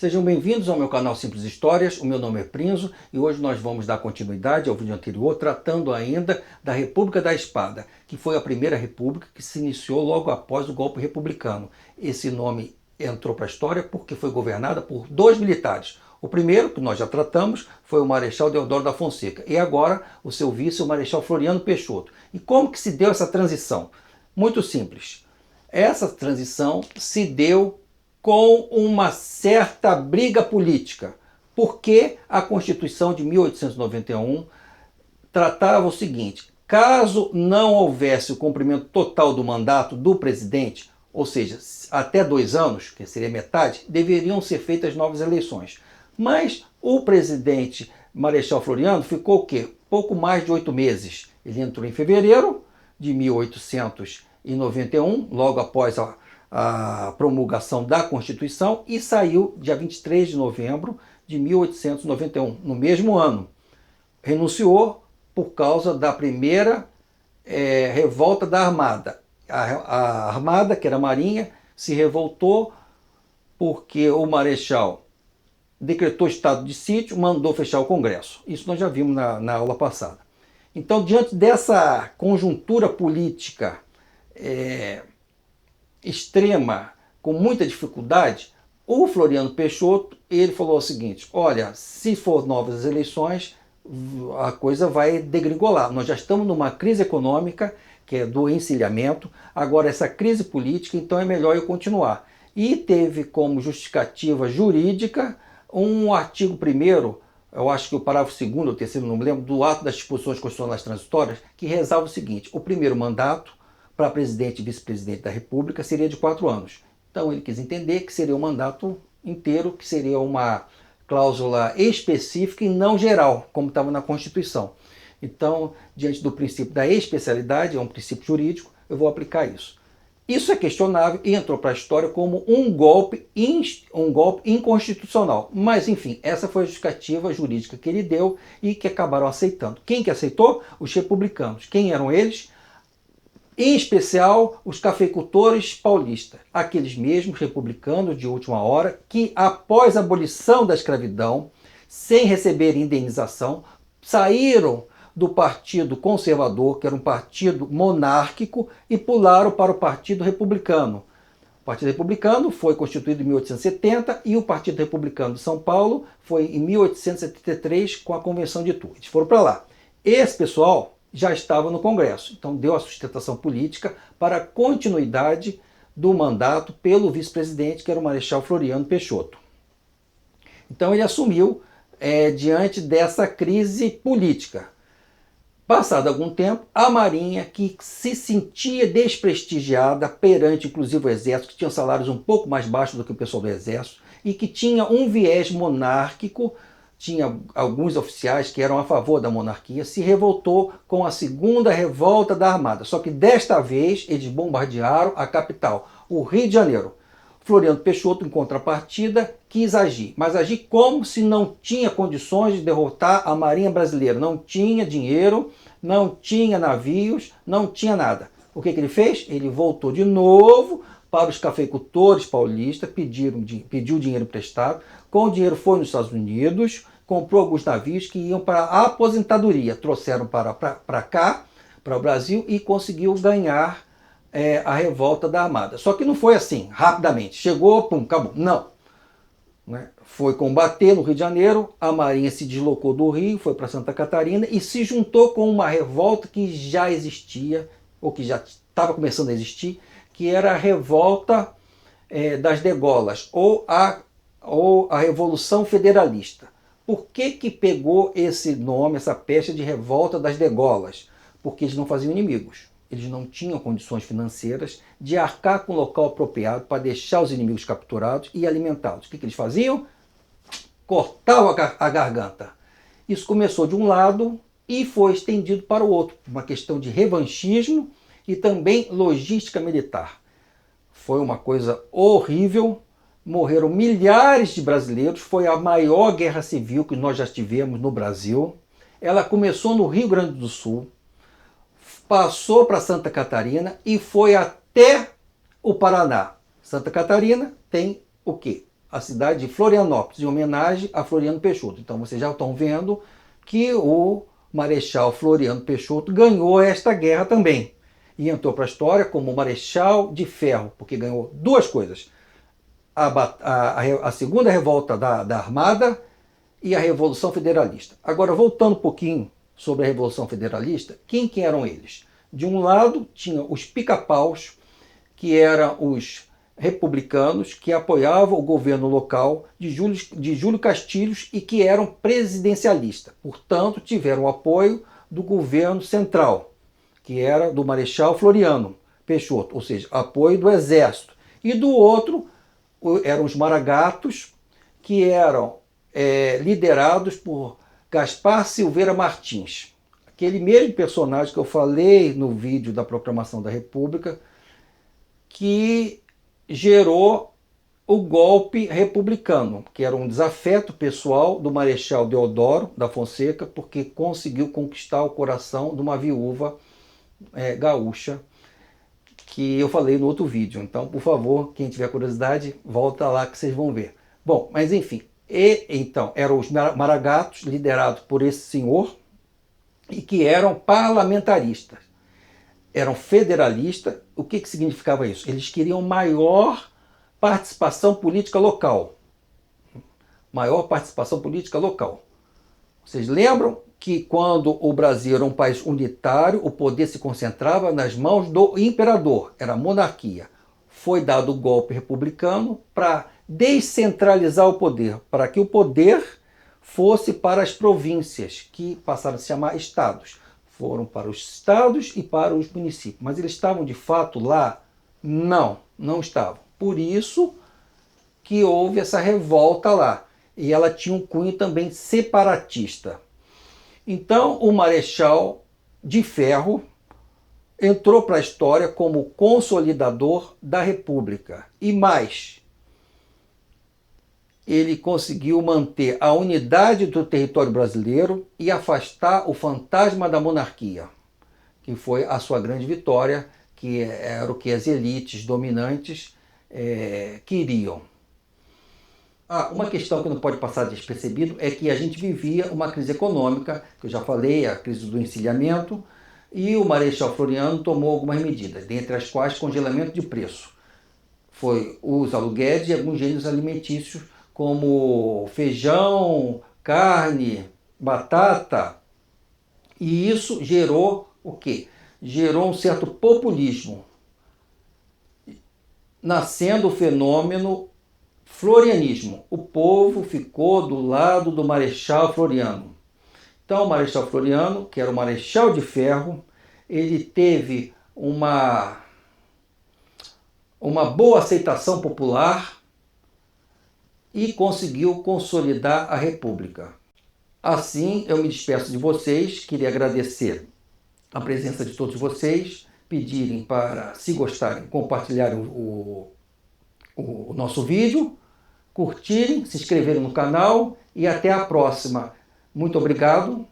Sejam bem-vindos ao meu canal Simples Histórias, o meu nome é Prinzo e hoje nós vamos dar continuidade ao vídeo anterior tratando ainda da República da Espada, que foi a primeira república que se iniciou logo após o golpe republicano. Esse nome entrou para a história porque foi governada por dois militares. O primeiro, que nós já tratamos, foi o Marechal Deodoro da Fonseca e agora o seu vice, o Marechal Floriano Peixoto. E como que se deu essa transição? Muito simples. Essa transição se deu com uma certa briga política, porque a Constituição de 1891 tratava o seguinte: caso não houvesse o cumprimento total do mandato do presidente, ou seja, até 2 anos, que seria metade, deveriam ser feitas novas eleições. Mas o presidente Marechal Floriano ficou o quê? Pouco mais de 8 meses. Ele entrou em fevereiro de 1891, logo após a promulgação da Constituição, e saiu dia 23 de novembro de 1891, no mesmo ano. Renunciou por causa da primeira revolta da Armada. A Armada, que era a Marinha, se revoltou porque o Marechal decretou estado de sítio, mandou fechar o Congresso. Isso nós já vimos na aula passada. Então, diante dessa conjuntura política extrema, com muita dificuldade, o Floriano Peixoto, ele falou o seguinte: olha, se for novas eleições, a coisa vai degringolar. Nós já estamos numa crise econômica, que é do encilhamento, agora essa crise política, então é melhor eu continuar. E teve como justificativa jurídica um artigo 1º, eu acho que o parágrafo 2º ou 3º, não me lembro, do ato das disposições constitucionais transitórias, que rezava o seguinte: o primeiro mandato para presidente e vice-presidente da República seria de 4 anos. Então ele quis entender que seria um mandato inteiro, que seria uma cláusula específica e não geral, como estava na Constituição. Então, diante do princípio da especialidade, é um princípio jurídico, eu vou aplicar isso. Isso é questionável e entrou para a história como um golpe inconstitucional. Mas, enfim, essa foi a justificativa jurídica que ele deu e que acabaram aceitando. Quem que aceitou? Os republicanos. Quem eram eles? Em especial, os cafeicultores paulistas, aqueles mesmos republicanos de última hora que, após a abolição da escravidão, sem receber indenização, saíram do Partido Conservador, que era um partido monárquico, e pularam para o Partido Republicano. O Partido Republicano foi constituído em 1870 e o Partido Republicano de São Paulo foi em 1873 com a Convenção de Tours. Eles foram para lá. Esse pessoal já estava no Congresso, então deu a sustentação política para a continuidade do mandato pelo vice-presidente, que era o Marechal Floriano Peixoto. Então ele assumiu diante dessa crise política. Passado algum tempo, a Marinha, que se sentia desprestigiada perante inclusive o Exército, que tinha salários um pouco mais baixos do que o pessoal do Exército, e que tinha um viés monárquico, tinha alguns oficiais que eram a favor da monarquia, se revoltou com a segunda revolta da Armada. Só que desta vez eles bombardearam a capital, o Rio de Janeiro. Floriano Peixoto, em contrapartida, quis agir, mas agir como se não tinha condições de derrotar a Marinha Brasileira. Não tinha dinheiro, não tinha navios, não tinha nada. O que ele fez? Ele voltou de novo para os cafeicultores paulistas, pediu dinheiro emprestado. Com o dinheiro foi nos Estados Unidos, comprou alguns navios que iam para a aposentadoria. Trouxeram para cá, para o Brasil, e conseguiu ganhar a revolta da Armada. Só que não foi assim, rapidamente. Chegou, pum, acabou. Não. Foi combater no Rio de Janeiro, a Marinha se deslocou do Rio, foi para Santa Catarina e se juntou com uma revolta que já existia, ou que já estava começando a existir, que era a revolta das degolas, ou a Revolução Federalista. Por que pegou esse nome, essa peste de revolta das degolas? Porque eles não faziam inimigos. Eles não tinham condições financeiras de arcar com o local apropriado para deixar os inimigos capturados e alimentá-los. O que eles faziam? Cortavam a garganta. Isso começou de um lado e foi estendido para o outro. Uma questão de revanchismo e também logística militar. Foi uma coisa horrível. Morreram milhares de brasileiros. Foi a maior guerra civil que nós já tivemos no Brasil. Ela começou no Rio Grande do Sul, passou para Santa Catarina e foi até o Paraná. Santa Catarina tem o quê? a cidade de Florianópolis, em homenagem a Floriano Peixoto. Então vocês já estão vendo que o Marechal Floriano Peixoto ganhou esta guerra também. E entrou para a história como Marechal de Ferro, porque ganhou duas coisas. A segunda revolta da Armada e a Revolução Federalista. Agora, voltando um pouquinho sobre a Revolução Federalista, quem que eram eles? De um lado, tinha os pica-paus, que eram os republicanos que apoiavam o governo local de Júlio Castilhos e que eram presidencialistas. Portanto, tiveram o apoio do governo central, que era do Marechal Floriano Peixoto, ou seja, apoio do exército. E do outro eram os maragatos, que eram liderados por Gaspar Silveira Martins, aquele mesmo personagem que eu falei no vídeo da proclamação da República, que gerou o golpe republicano, que era um desafeto pessoal do Marechal Deodoro da Fonseca, porque conseguiu conquistar o coração de uma viúva gaúcha, que eu falei no outro vídeo. Então, por favor, quem tiver curiosidade, volta lá que vocês vão ver. Bom, mas enfim, então, eram os maragatos, liderados por esse senhor, e que eram parlamentaristas. Eram federalistas. O que significava isso? Eles queriam maior participação política local. Maior participação política local. Vocês lembram que quando o Brasil era um país unitário, o poder se concentrava nas mãos do imperador, era a monarquia. Foi dado o golpe republicano para descentralizar o poder, para que o poder fosse para as províncias, que passaram a se chamar estados. Foram para os estados e para os municípios. Mas eles estavam de fato lá? Não, não estavam. Por isso que houve essa revolta lá. E ela tinha um cunho também separatista. Então o Marechal de Ferro entrou para a história como consolidador da República. E mais, ele conseguiu manter a unidade do território brasileiro e afastar o fantasma da monarquia, que foi a sua grande vitória, que era o que as elites dominantes queriam. Uma questão que não pode passar despercebido é que a gente vivia uma crise econômica, que eu já falei, a crise do encilhamento, e o Marechal Floriano tomou algumas medidas, dentre as quais congelamento de preço. Foi os aluguéis e alguns gêneros alimentícios, como feijão, carne, batata. E isso gerou o quê? Gerou um certo populismo, nascendo o fenômeno florianismo. O povo ficou do lado do Marechal Floriano. Então o Marechal Floriano, que era o Marechal de Ferro, ele teve uma boa aceitação popular e conseguiu consolidar a República. Assim, eu me despeço de vocês, queria agradecer a presença de todos vocês, pedirem para, se gostarem, compartilharem o nosso vídeo, curtirem, se inscreverem no canal e até a próxima. Muito obrigado